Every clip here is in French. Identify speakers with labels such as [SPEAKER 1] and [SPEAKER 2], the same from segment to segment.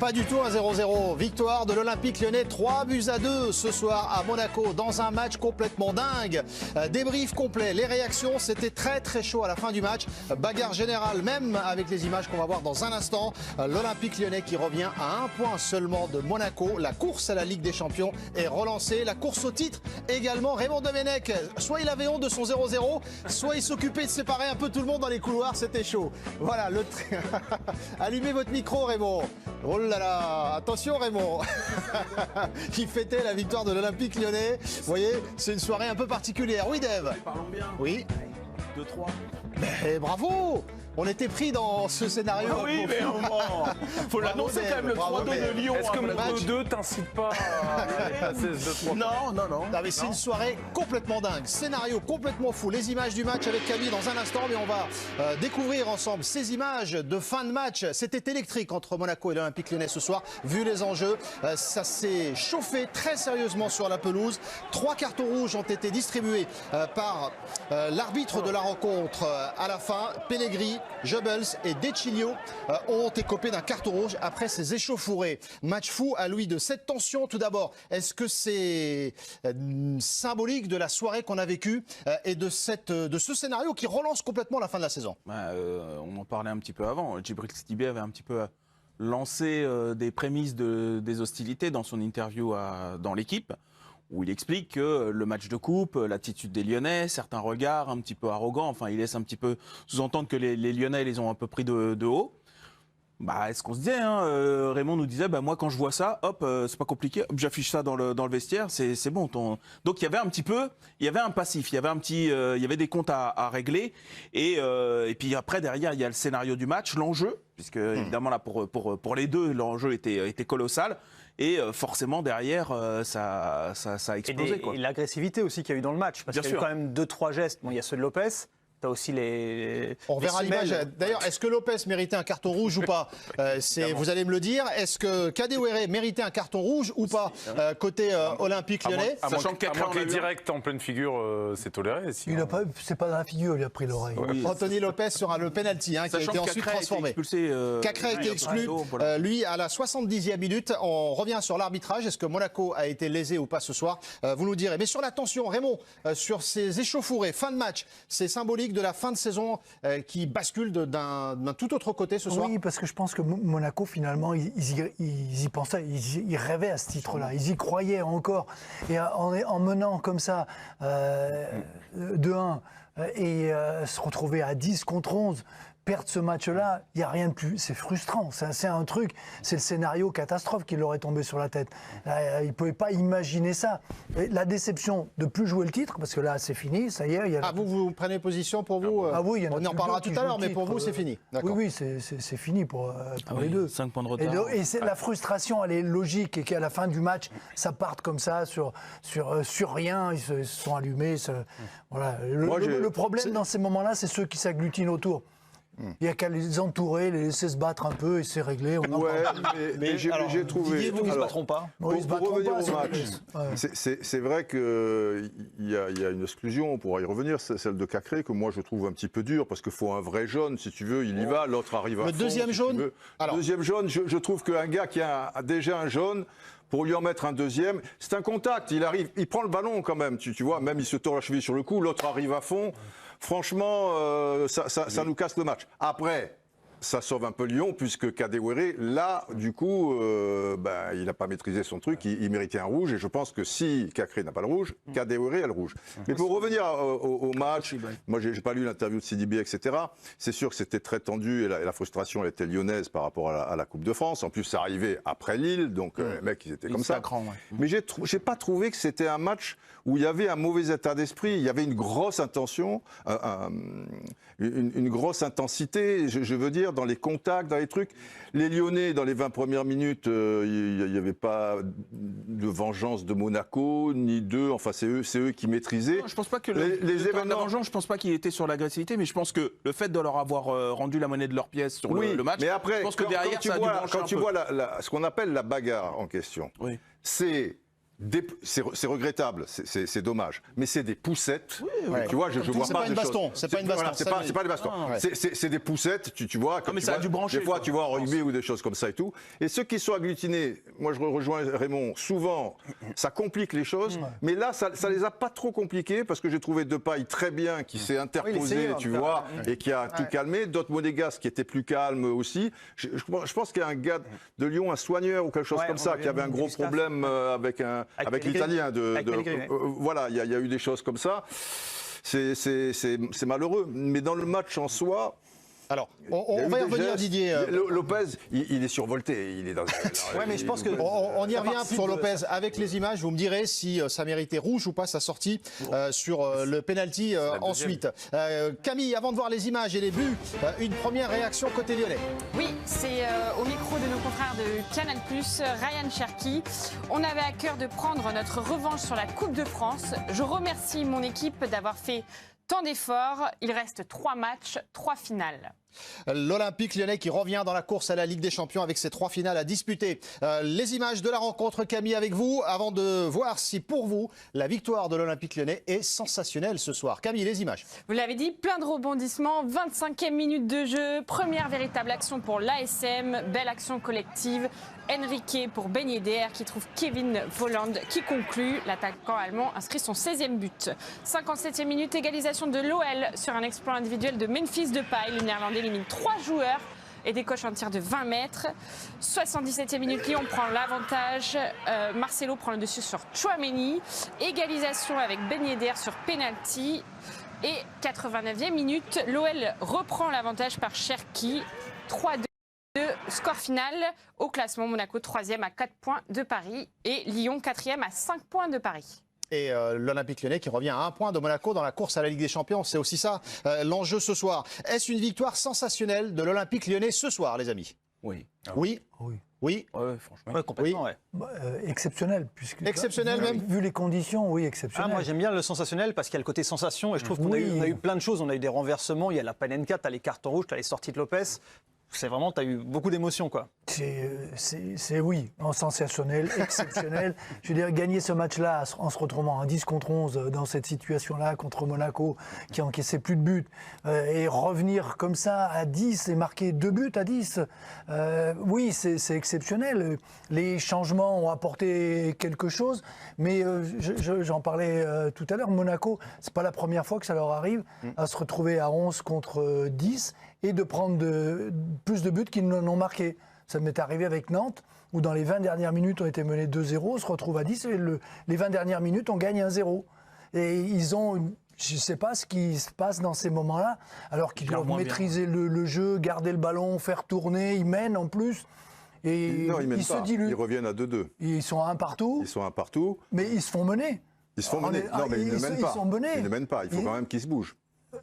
[SPEAKER 1] Pas du tout un 0-0. Victoire de l'Olympique Lyonnais, 3-2 ce soir à Monaco dans un match complètement dingue. Débrief complet, les réactions, c'était très chaud à la fin du match. Bagarre générale, même avec les images qu'on va voir dans un instant. L'Olympique Lyonnais qui revient à 1 point seulement de Monaco. La course à la Ligue des Champions est relancée. La course au titre également. Raymond Domenech, soit il avait honte de son 0-0, soit il s'occupait de séparer un peu tout le monde dans les couloirs. C'était chaud. Voilà, allumez votre micro, Raymond. Oh là là, attention Raymond. Qui fêtait la victoire de l'Olympique Lyonnais. Vous voyez, c'est une soirée un peu particulière. Oui, Dave.
[SPEAKER 2] Parlons bien.
[SPEAKER 1] Oui.
[SPEAKER 2] 2-3.
[SPEAKER 1] Mais bravo. On était pris dans ce scénario.
[SPEAKER 2] Ah oui, mais à un moment, faut l'annoncer quand même, le 3-2 de Lyon.
[SPEAKER 3] Est-ce que
[SPEAKER 1] le
[SPEAKER 3] le
[SPEAKER 1] match
[SPEAKER 3] 2-2 t'incite pas à passer ce 2-3?
[SPEAKER 2] Non.
[SPEAKER 1] Non, mais c'est une soirée complètement dingue. Scénario complètement fou. Les images du match avec Camille dans un instant, mais on va découvrir ensemble ces images de fin de match. C'était électrique entre Monaco et l'Olympique Lyonnais ce soir. Vu les enjeux, ça s'est chauffé très sérieusement sur la pelouse. 3 cartons rouges ont été distribués par l'arbitre de la rencontre à la fin. Pellegrini, Goebbels et De Chilio ont écopé d'un carton rouge après ces échauffourées. Match fou à Louis de cette tension. Tout d'abord, est-ce que c'est symbolique de la soirée qu'on a vécue et de ce scénario qui relance complètement la fin de la saison?
[SPEAKER 2] On en parlait un petit peu avant. Djibril Sidibé avait un petit peu lancé des prémices des hostilités dans son interview dans l'équipe, où il explique que le match de coupe, l'attitude des Lyonnais, certains regards un petit peu arrogants, enfin il laisse un petit peu sous-entendre que les Lyonnais les ont un peu pris de haut. Est-ce qu'on se disait, Raymond nous disait, moi quand je vois ça, hop, c'est pas compliqué, hop, j'affiche ça dans le vestiaire, c'est bon. Donc il y avait un petit peu, il y avait un passif, il y avait des comptes à régler, et puis après derrière il y a le scénario du match, l'enjeu, puisque évidemment là pour les deux l'enjeu était colossal. Et forcément, derrière, ça a explosé.
[SPEAKER 4] Et l'agressivité aussi qu'il y a eu dans le match. Parce qu'il y a eu quand même 2-3 gestes. Bon, il y a ceux de Lopez. Tu as aussi les.
[SPEAKER 1] On verra l'image. D'ailleurs, est-ce que Lopez méritait un carton rouge ou pas? Vous allez me le dire. Est-ce que Kadewere méritait un carton rouge ou pas côté Olympique Lyonnais?
[SPEAKER 3] Sachant que les directs en pleine figure, c'est toléré.
[SPEAKER 5] Il a pas, c'est pas dans la figure, il a pris l'oreille.
[SPEAKER 1] Oui. Anthony Lopez sera le penalty qui a été ensuite transformé. Cacré a été expulsé. Lui, à la 70e minute, on revient sur l'arbitrage. Est-ce que Monaco a été lésé ou pas ce soir? Vous nous direz. Mais sur la tension, Raymond, sur ces échauffourées, fin de match, c'est symbolique de la fin de saison qui bascule d'un tout autre côté ce soir?
[SPEAKER 5] Oui, parce que je pense que Monaco, finalement, ils y pensaient, ils rêvaient à ce titre-là, ils y croyaient encore. Et en menant comme ça 2-1 et se retrouver à 10 contre 11, perdre ce match-là, il n'y a rien de plus. C'est frustrant. C'est un truc. C'est le scénario catastrophe qui leur est tombé sur la tête. Là, ils ne pouvaient pas imaginer ça. Et la déception de ne plus jouer le titre, parce que là, c'est fini. Ça y est.
[SPEAKER 1] Vous prenez position pour vous?
[SPEAKER 5] Oui, il y en a
[SPEAKER 1] on en parlera tout à l'heure, mais pour vous, c'est fini.
[SPEAKER 5] Oui, c'est fini pour les deux.
[SPEAKER 2] 5 points de retard.
[SPEAKER 5] Et la frustration, elle est logique. Et qu'à la fin du match, ça parte comme ça, sur rien. Ils se sont allumés. Voilà. Le problème dans ces moments-là, c'est ceux qui s'agglutinent autour. Il n'y a qu'à les entourer, les laisser se battre un peu et c'est réglé.
[SPEAKER 6] Mais j'ai trouvé.
[SPEAKER 4] Didier, ils ne se battront pas.
[SPEAKER 6] Pour revenir au match, c'est vrai qu'il y a une exclusion, on pourra y revenir, c'est celle de Cacré, que moi je trouve un petit peu dur, parce qu'il faut un vrai jaune, si tu veux, il y va, l'autre arrive à fond.
[SPEAKER 1] Le deuxième jaune
[SPEAKER 6] deuxième jaune, je trouve qu'un gars qui a déjà un jaune, pour lui en mettre un deuxième, c'est un contact, il arrive, il prend le ballon quand même, tu vois, même il se tord la cheville sur le cou, l'autre arrive à fond. Franchement, ça nous casse le match. Après, ça sauve un peu Lyon, puisque Kadewere, là, du coup, il n'a pas maîtrisé son truc, il méritait un rouge, et je pense que si Cacré n'a pas le rouge, Kadewere a le rouge. Mais pour revenir au match, moi, j'ai pas lu l'interview de Sidibé, etc. C'est sûr que c'était très tendu, et la frustration, elle était lyonnaise par rapport à la Coupe de France. En plus, ça arrivait après Lille, donc les mecs, ils étaient comme ça. Mais j'ai pas trouvé que c'était un match où il y avait un mauvais état d'esprit, il y avait une grosse intention, une grosse intensité, je veux dire, dans les contacts, dans les trucs. Les Lyonnais, dans les 20 premières minutes, il n'y avait pas de vengeance de Monaco, ni d'eux, enfin c'est eux qui maîtrisaient.
[SPEAKER 2] Non, je pense pas que
[SPEAKER 6] les événements...
[SPEAKER 2] vengeance, je pense pas qu'il était sur l'agressivité, mais je pense que le fait de leur avoir rendu la monnaie de leur pièce sur le match,
[SPEAKER 6] mais après,
[SPEAKER 2] je pense que derrière,
[SPEAKER 6] quand tu vois ce qu'on appelle la bagarre en question, c'est c'est regrettable, c'est dommage, mais c'est des poussettes. Tu vois, je vois pas de choses.
[SPEAKER 1] C'est pas une baston.
[SPEAKER 6] C'est pas des bastons. C'est des poussettes. Tu vois.
[SPEAKER 2] Mais ça a dû brancher.
[SPEAKER 6] Des fois, tu vois en rugby ou des choses comme ça et tout. Et ceux qui sont agglutinés, moi je rejoins Raymond. Souvent, ça complique les choses, mais là, ça les a pas trop compliqués parce que j'ai trouvé Depay très bien, qui s'est interposé, tu vois, et qui a tout calmé. D'autres Monégasques qui étaient plus calmes aussi. Je pense qu'il y a un gars de Lyon, un soigneur ou quelque chose comme ça, qui avait un gros problème avec l'Italien. Voilà, il y a eu des choses comme ça. C'est malheureux. Mais dans le match en soi...
[SPEAKER 1] Alors, on va y revenir, Didier.
[SPEAKER 6] Lopez, il est survolté. Il est dans.
[SPEAKER 4] Mais je pense que
[SPEAKER 1] on y revient sur Lopez avec les images. Vous me direz si ça méritait rouge ou pas sa sortie sur le penalty ensuite. Camille, avant de voir les images et les buts, une première réaction côté lyonnais.
[SPEAKER 7] Oui, c'est au micro de nos confrères de Canal+, Ryan Cherki. On avait à cœur de prendre notre revanche sur la Coupe de France. Je remercie mon équipe d'avoir fait tant d'efforts. Il reste 3 matchs, 3 finales.
[SPEAKER 1] L'Olympique lyonnais qui revient dans la course à la Ligue des Champions avec ses 3 finales à disputer. Les images de la rencontre, Camille, avec vous, avant de voir si pour vous, la victoire de l'Olympique lyonnais est sensationnelle ce soir. Camille, les images.
[SPEAKER 7] Vous l'avez dit, plein de rebondissements, 25e minute de jeu, première véritable action pour l'ASM, belle action collective. Enrique pour Ben Yedder qui trouve Kevin Volland qui conclut. L'attaquant allemand inscrit son 16e but. 57e minute, égalisation de l'OL sur un exploit individuel de Memphis Depay. Le Néerlandais élimine 3 joueurs et décoche un tir de 20 mètres. 77e minute, Lyon prend l'avantage. Marcelo prend le dessus sur Tchouaméni. Égalisation avec Ben Yedder sur penalty. Et 89e minute, l'OL reprend l'avantage par Cherki. 3-2. Score final au classement, Monaco 3e à 4 points de Paris et Lyon 4e à 5 points de Paris.
[SPEAKER 1] Et l'Olympique lyonnais qui revient à 1 point de Monaco dans la course à la Ligue des Champions. C'est aussi ça l'enjeu ce soir. Est-ce une victoire sensationnelle de l'Olympique lyonnais ce soir, les amis?
[SPEAKER 2] Oui.
[SPEAKER 1] Oui. Oui.
[SPEAKER 2] Ouais, franchement.
[SPEAKER 4] Ouais, complètement,
[SPEAKER 1] Oui.
[SPEAKER 4] ouais.
[SPEAKER 5] Exceptionnel.
[SPEAKER 1] Exceptionnel même.
[SPEAKER 5] Vu les conditions, oui, exceptionnel.
[SPEAKER 4] Moi j'aime bien le sensationnel parce qu'il y a le côté sensation et je trouve qu'on a eu plein de choses. On a eu des renversements, il y a la Panenka, tu as les cartons rouges, tu as les sorties de Lopez. C'est vraiment, tu as eu beaucoup d'émotions, quoi.
[SPEAKER 5] C'est oui, sensationnel, exceptionnel. Je veux dire, gagner ce match-là en se retrouvant à 10 contre 11 dans cette situation-là contre Monaco, qui encaissait plus de buts, et revenir comme ça à 10 et marquer 2 buts à 10, oui, c'est exceptionnel. Les changements ont apporté quelque chose, mais j'en parlais tout à l'heure, Monaco, c'est pas la première fois que ça leur arrive à se retrouver à 11 contre 10 et de prendre plus de buts qu'ils n'en ont marqué. Ça m'est arrivé avec Nantes, où dans les 20 dernières minutes, on était menés 2-0, on se retrouve à 10, et les 20 dernières minutes, on gagne 1-0. Et ils ont, je ne sais pas ce qui se passe dans ces moments-là, alors qu'ils doivent maîtriser le jeu, garder le ballon, faire tourner, ils mènent en plus. Et
[SPEAKER 6] non, ils
[SPEAKER 5] se diluent.
[SPEAKER 6] Ils reviennent à 2-2.
[SPEAKER 5] Ils sont à 1 partout.
[SPEAKER 6] Ils sont à 1 partout.
[SPEAKER 5] Mais ils se font mener.
[SPEAKER 6] Ils se font mener. Non, mais ils ne mènent pas.
[SPEAKER 5] Ils sont menés.
[SPEAKER 6] Ils ne mènent pas. Il faut quand même qu'ils se bougent.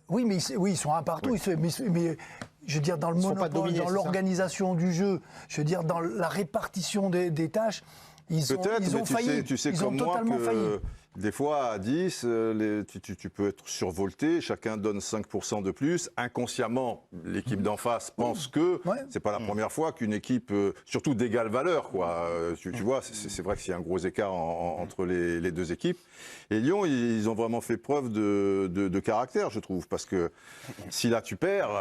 [SPEAKER 5] Oui, mais ils sont à 1 partout.
[SPEAKER 6] Oui.
[SPEAKER 5] Mais je veux dire, dans le monopole, dans l'organisation du jeu, je veux dire, dans la répartition des tâches, ils ont failli.
[SPEAKER 6] Tu sais
[SPEAKER 5] ils
[SPEAKER 6] comme
[SPEAKER 5] ont
[SPEAKER 6] moi
[SPEAKER 5] totalement failli.
[SPEAKER 6] Des fois, à 10, tu peux être survolté, chacun donne 5% de plus. Inconsciemment, l'équipe d'en face pense que c'est pas la première fois qu'une équipe, surtout d'égale valeur, quoi. Tu vois, c'est vrai qu'il y a un gros écart entre les deux équipes. Et Lyon, ils ont vraiment fait preuve de caractère, je trouve, parce que si là tu perds,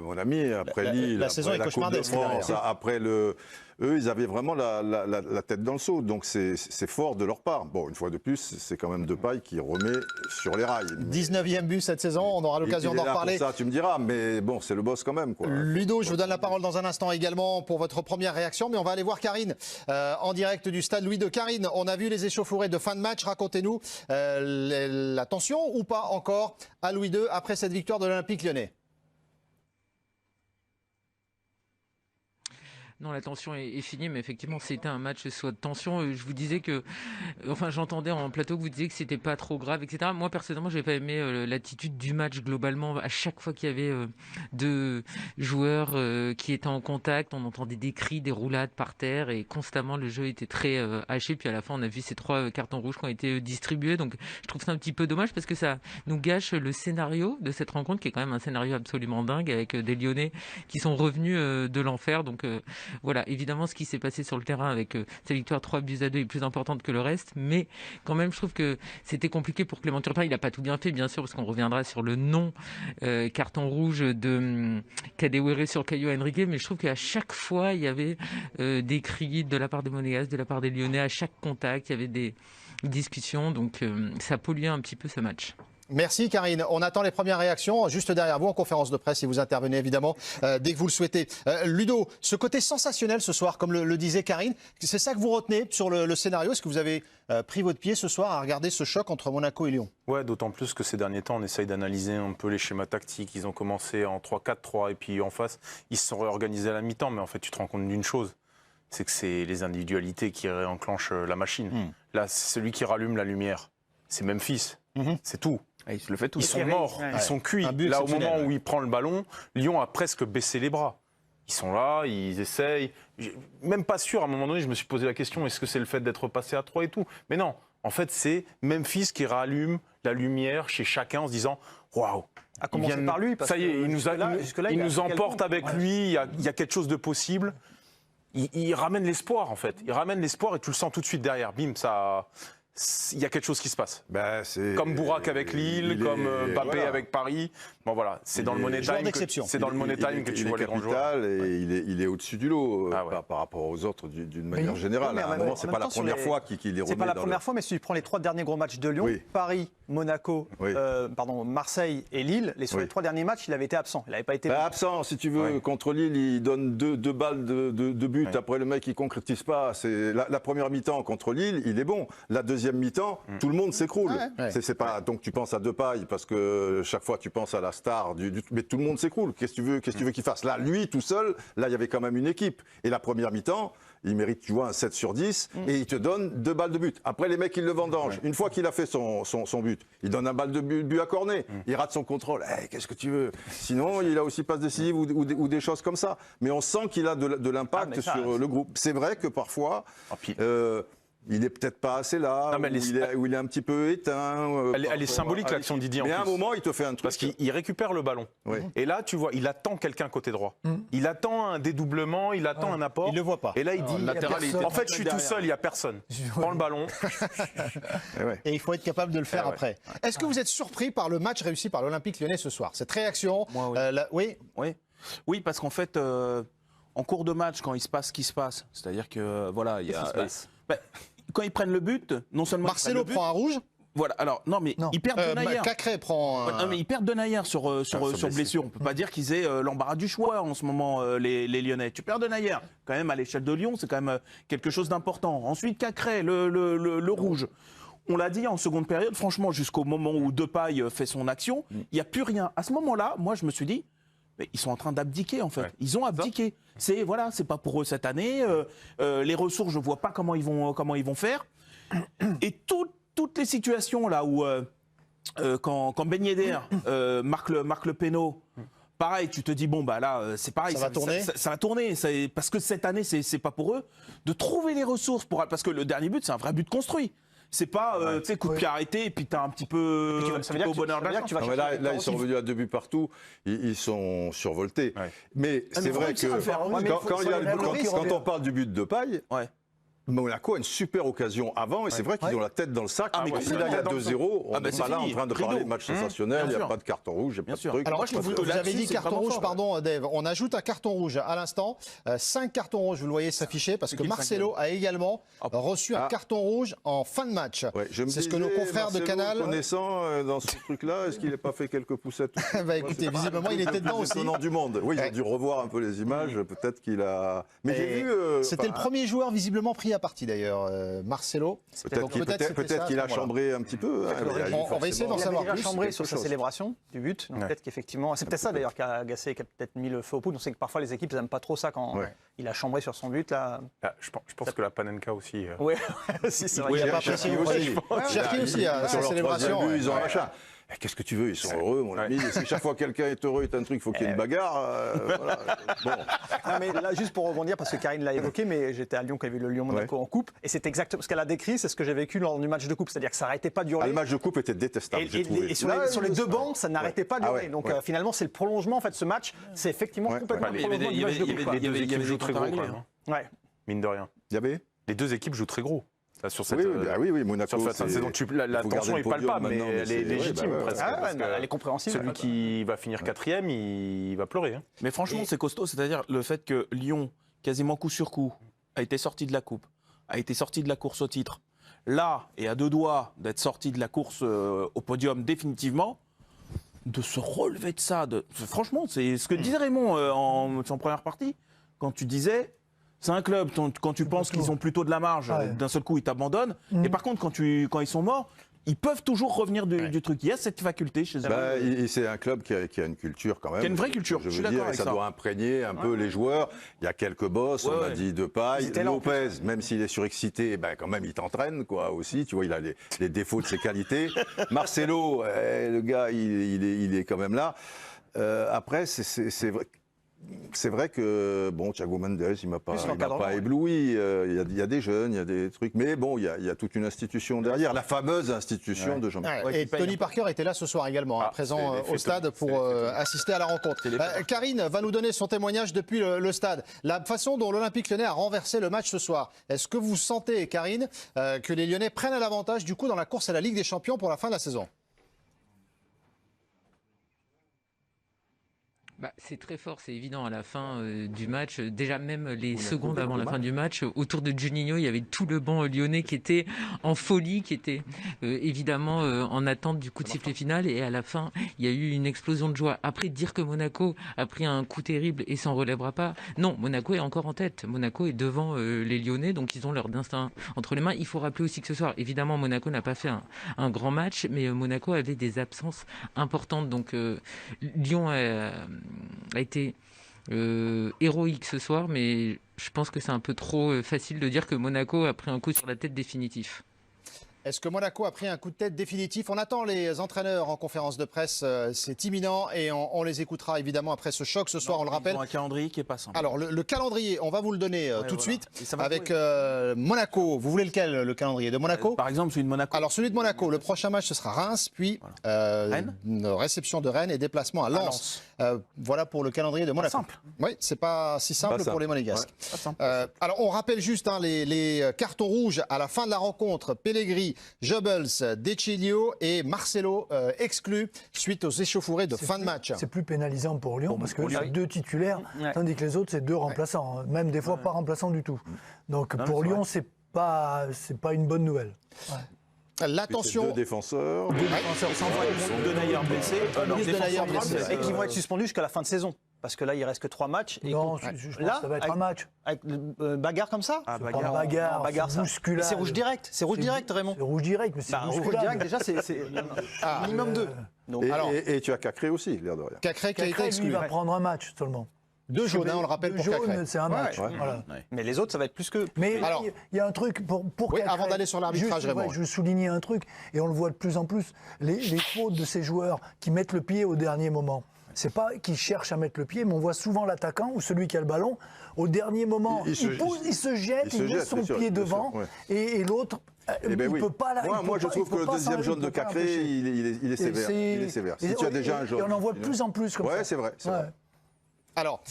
[SPEAKER 6] mon ami, après Lille,
[SPEAKER 1] la
[SPEAKER 6] après
[SPEAKER 1] saison est
[SPEAKER 6] la Coupe de
[SPEAKER 1] cauchemardesque
[SPEAKER 6] France, après eux, ils avaient vraiment la tête dans le seau, donc c'est fort de leur part. Bon, une fois de plus, c'est quand même Depay qui remet sur les rails.
[SPEAKER 1] 19e but cette saison, on aura l'occasion d'en reparler.
[SPEAKER 6] Ça, tu me diras, mais bon, c'est le boss quand même, quoi.
[SPEAKER 1] Ludo, je vous donne la parole dans un instant également pour votre première réaction, mais on va aller voir Karine en direct du stade Louis II. Karine, on a vu les échauffourées de fin de match, racontez-nous la tension ou pas encore à Louis II après cette victoire de l'Olympique lyonnais.
[SPEAKER 8] Non, la tension est finie, mais effectivement, c'était un match soit de tension. Je vous disais que, enfin, j'entendais en plateau que vous disiez que c'était pas trop grave, etc. Moi, personnellement, j'ai pas aimé l'attitude du match globalement. À chaque fois qu'il y avait deux joueurs qui étaient en contact, on entendait des cris, des roulades par terre, et constamment le jeu était très haché. Puis à la fin, on a vu ces 3 cartons rouges qui ont été distribués. Donc, je trouve ça un petit peu dommage parce que ça nous gâche le scénario de cette rencontre, qui est quand même un scénario absolument dingue avec des Lyonnais qui sont revenus de l'enfer. Donc voilà, évidemment, ce qui s'est passé sur le terrain avec sa victoire 3-2 est plus importante que le reste, mais quand même, je trouve que c'était compliqué pour Clément Turpin. Il n'a pas tout bien fait, bien sûr, parce qu'on reviendra sur le non-carton rouge de Kadewere sur Caio Henrique, mais je trouve qu'à chaque fois, il y avait des cris de la part des Monégasques, de la part des Lyonnais, à chaque contact, il y avait des discussions, donc ça polluait un petit peu ce match.
[SPEAKER 1] Merci Karine. On attend les premières réactions juste derrière vous en conférence de presse si vous intervenez évidemment dès que vous le souhaitez. Ludo, ce côté sensationnel ce soir, comme le disait Karine, c'est ça que vous retenez sur le scénario? Est-ce que vous avez pris votre pied ce soir à regarder ce choc entre Monaco et Lyon?
[SPEAKER 3] Ouais, d'autant plus que ces derniers temps, on essaye d'analyser un peu les schémas tactiques. Ils ont commencé en 3-4-3 et puis en face, ils se sont réorganisés à la mi-temps. Mais en fait, tu te rends compte d'une chose, c'est que c'est les individualités qui réenclenchent la machine. Là, c'est celui qui rallume la lumière. C'est Memphis. C'est tout.
[SPEAKER 2] Et il se le fait tout.
[SPEAKER 3] Ils sont morts, ils sont cuits. Là, au moment où il prend le ballon, Lyon a presque baissé les bras. Ils sont là, ils essayent. Même pas sûr, à un moment donné, je me suis posé la question, est-ce que c'est le fait d'être passé à 3 et tout? Mais non, en fait, c'est Memphis qui rallume la lumière chez chacun en se disant « Waouh !»
[SPEAKER 4] À commencer par lui, parce
[SPEAKER 3] ça y est,
[SPEAKER 4] que
[SPEAKER 3] il nous emporte avec lui, il y a quelque chose de possible. Il ramène l'espoir, en fait. Il ramène l'espoir et tu le sens tout de suite derrière. Bim, ça... Il y a quelque chose qui se passe. Comme Bourak avec Lille, comme Mbappé avec Paris. Bon voilà, c'est dans le Money Time que tu vois les grands joueurs.
[SPEAKER 6] Et il est au-dessus du lot par rapport aux autres d'une manière générale. À un moment, c'est pas la première fois qu'il est remis.
[SPEAKER 4] C'est pas la première fois, mais si tu prends les 3 derniers gros matchs de Lyon, Paris, Monaco, Marseille et Lille, sur les 3 derniers matchs, il avait été absent. Il n'avait pas été
[SPEAKER 6] absent, si tu veux. Contre Lille, il donne deux balles de but. Après, le mec, il concrétise pas. C'est la première mi-temps contre Lille, il est bon. La deuxième mi-temps, tout le monde s'écroule. C'est pas donc tu penses à Depay parce que chaque fois tu penses à la star mais tout le monde s'écroule. Qu'est-ce que tu veux qu'il fasse? Là, lui tout seul, là il y avait quand même une équipe. Et la première mi-temps, il mérite, tu vois, un 7 sur 10 et il te donne 2 balles de but. Après, les mecs, ils le vendangent. Une fois qu'il a fait son but, il donne un balle de but à Cornet. Il rate son contrôle. Qu'est-ce que tu veux? Sinon, il a aussi passe décisive ou des choses comme ça. Mais on sent qu'il a de l'impact sur le groupe. C'est vrai que parfois... il est peut-être pas assez là, où il est un petit peu éteint.
[SPEAKER 3] Elle est symbolique, l'action de Didier.
[SPEAKER 6] Mais à un moment, il te fait un truc.
[SPEAKER 3] Parce qu'il récupère le ballon. Et là, tu vois, il attend quelqu'un côté droit. Il attend un dédoublement, il attend un apport.
[SPEAKER 1] Il le voit pas.
[SPEAKER 3] Et là, il dit, en fait, je suis tout seul, il n'y a personne. Prends le ballon.
[SPEAKER 1] Et il faut être capable de le faire après. Est-ce que vous êtes surpris par le match réussi par l'Olympique Lyonnais ce soir? Cette réaction?
[SPEAKER 2] Oui, parce qu'en fait, en cours de match, quand il se passe ce qui se passe, c'est-à-dire que, voilà, il y a... Quand ils prennent le but, non seulement
[SPEAKER 1] Marcelo prend un rouge.
[SPEAKER 2] Voilà. Alors non, mais ils perdent Denayer.
[SPEAKER 1] Cacré prend.
[SPEAKER 2] Non, mais ils perdent Denayer sur blessure. On peut pas dire qu'ils aient l'embarras du choix en ce moment, les Lyonnais. Tu perds Denayer, quand même à l'échelle de Lyon, c'est quand même quelque chose d'important. Ensuite, Cacré, le rouge. On l'a dit en seconde période. Franchement, jusqu'au moment où Depay fait son action, il n'y a plus rien. À ce moment-là, moi, je me suis dit. Mais ils sont en train d'abdiquer en fait. Ils ont abdiqué. C'est pas pour eux cette année. Les ressources, je vois pas comment ils vont faire. Et toutes les situations là où quand Ben Yedder marque le péno, pareil, tu te dis bon bah là c'est pareil,
[SPEAKER 1] ça va tourner.
[SPEAKER 2] Parce que cette année c'est pas pour eux de trouver les ressources parce que le dernier but c'est un vrai but construit. C'est pas coup de pied arrêté et puis t'as un petit peu au bonheur de la chance.
[SPEAKER 6] Là, ils sont revenus à 2 buts partout. Ils sont survoltés. Mais c'est vrai que quand on parle du but de paille, Monaco a une super occasion avant et c'est vrai qu'ils ont la tête dans le sac.
[SPEAKER 2] Mais
[SPEAKER 6] si là il y a 2-0, on n'est pas là en train de parler de match sensationnel, il n'y a pas de carton rouge, il n'y a pas de truc.
[SPEAKER 1] Alors moi, vous avez dit carton rouge, pardon Dave, on ajoute un carton rouge à l'instant, 5 cartons rouges, vous le voyez s'afficher, parce que Marcelo a également reçu un carton rouge en fin de match. C'est ce que nos confrères de Canal...
[SPEAKER 6] Connaissant dans ce truc-là, est-ce qu'il n'a pas fait quelques poussettes?
[SPEAKER 1] Bah écoutez, visiblement il était dedans aussi.
[SPEAKER 6] Du monde. Oui, ils ont dû revoir un peu les images, peut-être qu'il a... Mais j'ai vu...
[SPEAKER 1] C'était le premier joueur visiblement pris à partie d'ailleurs, Marcelo.
[SPEAKER 6] Peut-être qu'il a chambré un petit peu.
[SPEAKER 1] On va essayer d'en savoir plus.
[SPEAKER 4] Il a chambré sur sa célébration du but. Peut-être qu'effectivement, c'est peut-être ça d'ailleurs qui a agacé, qui a peut-être mis le feu aux poudres. On sait que parfois les équipes n'aiment pas trop ça quand il a chambré sur son but là.
[SPEAKER 3] Je pense que la Panenka aussi.
[SPEAKER 4] Oui, c'est vrai.
[SPEAKER 1] Il n'a pas apprécié aussi. Cherki aussi à sa célébration.
[SPEAKER 6] Ils ont machin. Qu'est-ce que tu veux, ils sont heureux, mon ami. Si chaque fois que quelqu'un est heureux est un truc, il faut qu'il y ait une bagarre. Voilà. Bon.
[SPEAKER 4] Non, mais là, juste pour rebondir, parce que Karine l'a évoqué, mais j'étais à Lyon quand il y avait le Lyon-Monaco en coupe, et c'est exactement ce qu'elle a décrit, c'est ce que j'ai vécu lors du match de coupe, c'est-à-dire que ça n'arrêtait pas de hurler.
[SPEAKER 6] Le match de coupe était détestable, j'ai trouvé.
[SPEAKER 4] Et sur les deux bancs, ça n'arrêtait pas de hurler. Donc finalement, c'est le prolongement, en fait, ce match, c'est effectivement complètement le prolongement du match de coupe.
[SPEAKER 3] Les deux équipes jouent très gros, quand même.
[SPEAKER 4] Ouais.
[SPEAKER 3] Mine de rien. Les deux équipes jouent très gros. Sur cette,
[SPEAKER 6] Monaco.
[SPEAKER 3] Sur cette saison, la tension est palpable, mais elle est légitime presque.
[SPEAKER 4] Elle est compréhensible.
[SPEAKER 3] Celui qui va finir 4e, il va pleurer.
[SPEAKER 2] Mais franchement, c'est costaud. C'est-à-dire le fait que Lyon, quasiment coup sur coup, a été sorti de la coupe, a été sorti de la course au titre, là, et à deux doigts d'être sorti de la course au podium définitivement, de se relever de ça. Franchement, c'est ce que disait Raymond en première partie, quand tu disais... C'est un club, quand tu penses qu'ils ont plutôt de la marge, d'un seul coup, ils t'abandonnent. Et par contre, quand ils sont morts, ils peuvent toujours revenir du truc. Il y a cette faculté chez eux.
[SPEAKER 6] C'est un club qui a une culture quand même.
[SPEAKER 2] Qui a une vraie culture, je suis d'accord avec ça.
[SPEAKER 6] Ça doit imprégner un peu les joueurs. Il y a quelques boss, on a dit de paille. Lopez, même s'il est surexcité, quand même, il t'entraîne aussi. Tu vois, il a les défauts de ses qualités. Marcelo, le gars, il est quand même là. Après, c'est vrai. C'est vrai que, Thiago Mendes, il m'a pas ébloui. Il y a des jeunes, il y a des trucs. Mais bon, il y a toute une institution derrière, la fameuse institution de Jean-Marc.
[SPEAKER 1] Et Tony Parker était là ce soir également, présent au stade pour assister à la rencontre. Karine va nous donner son témoignage depuis le stade. La façon dont l'Olympique Lyonnais a renversé le match ce soir. Est-ce que vous sentez, Karine, que les Lyonnais prennent à l'avantage du coup dans la course à la Ligue des Champions pour la fin de la saison ?
[SPEAKER 8] C'est très fort, c'est évident à la fin du match. Déjà même les secondes avant la fin du match, autour de Juninho, il y avait tout le banc lyonnais qui était en folie, qui était évidemment en attente du coup de sifflet final. Et à la fin, il y a eu une explosion de joie. Après, dire que Monaco a pris un coup terrible et s'en relèvera pas. Non, Monaco est encore en tête. Monaco est devant les Lyonnais, donc ils ont leur destin entre les mains. Il faut rappeler aussi que ce soir, évidemment, Monaco n'a pas fait un grand match, mais Monaco avait des absences importantes. Donc Lyon a été héroïque ce soir, mais je pense que c'est un peu trop facile de dire que Monaco a pris un coup sur la tête définitif.
[SPEAKER 1] Est-ce que Monaco a pris un coup de tête définitif? On attend les entraîneurs en conférence de presse, c'est imminent et on les écoutera évidemment après ce choc ce soir, on le rappelle.
[SPEAKER 2] Ils ont un calendrier qui est pas simple.
[SPEAKER 1] Alors le calendrier, on va vous le donner tout de suite avec Monaco. Vous voulez lequel, le calendrier de Monaco?
[SPEAKER 2] Par exemple celui de Monaco.
[SPEAKER 1] Alors celui de Monaco, le prochain match ce sera Reims, puis
[SPEAKER 2] Rennes,
[SPEAKER 1] réception de Rennes et déplacement à Lens. Voilà pour le calendrier de Monaco.
[SPEAKER 2] Simple.
[SPEAKER 1] Oui, c'est pas si simple pour les Monégasques. Alors on rappelle juste les cartons rouges à la fin de la rencontre. Pellegrini, Goebbels, De Chilio et Marcelo exclus suite aux échauffourées de fin de match.
[SPEAKER 5] C'est plus pénalisant pour Lyon parce que c'est deux titulaires, tandis que les autres c'est deux remplaçants, même des fois pas remplaçants du tout. Donc pour Lyon c'est pas une bonne nouvelle.
[SPEAKER 1] L'attention.
[SPEAKER 6] Deux défenseurs.
[SPEAKER 2] Deux Naïr blessés.
[SPEAKER 4] Et qui vont être suspendus jusqu'à la fin de saison. Parce que là, il reste que 3 matchs. Et
[SPEAKER 5] non, je pense que ça va être un match.
[SPEAKER 4] Avec bagarre comme ça?
[SPEAKER 5] Bagarre, bousculade.
[SPEAKER 4] C'est rouge direct. C'est rouge direct, Raymond.
[SPEAKER 5] C'est rouge direct, mais c'est
[SPEAKER 4] rouge direct, déjà, c'est minimum 2.
[SPEAKER 6] Et tu as Cacré aussi, l'air de rien.
[SPEAKER 1] Cacré qui a été exclu.
[SPEAKER 5] Il va prendre un match seulement.
[SPEAKER 1] 2 jaunes, on le rappelle pour Cacré.
[SPEAKER 5] C'est un match. Voilà.
[SPEAKER 4] Mais les autres, ça va être plus que.
[SPEAKER 5] Mais il y a un truc pour Cacré.
[SPEAKER 1] Avant d'aller sur l'arbitrage, Raymond.
[SPEAKER 5] Je veux souligner un truc, et on le voit de plus en plus, les fautes de ces joueurs qui mettent le pied au dernier moment. C'est pas qu'ils cherchent à mettre le pied, mais on voit souvent l'attaquant ou celui qui a le ballon, au dernier moment, il se jette, il met son pied devant, et l'autre, il ne peut pas la.
[SPEAKER 6] Moi, je trouve que le deuxième jaune de Cacré, il est sévère. Il est sévère. Si tu as déjà un jaune.
[SPEAKER 5] Et on en voit de plus en plus comme ça.
[SPEAKER 6] Ouais, c'est vrai.
[SPEAKER 1] Alors,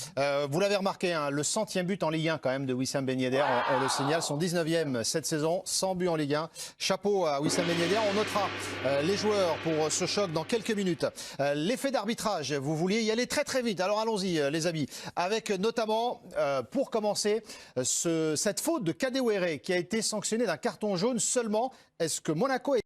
[SPEAKER 1] vous l'avez remarqué, le 100e but en Ligue 1 quand même de Wissam Ben Yedder, on le signale, son 19e cette saison, 100 buts en Ligue 1. Chapeau à Wissam Ben Yedder. On notera les joueurs pour ce choc dans quelques minutes. L'effet d'arbitrage, vous vouliez y aller très très vite. Alors allons-y les amis, avec notamment, pour commencer, cette faute de Kadewere qui a été sanctionnée d'un carton jaune seulement. Est-ce que Monaco est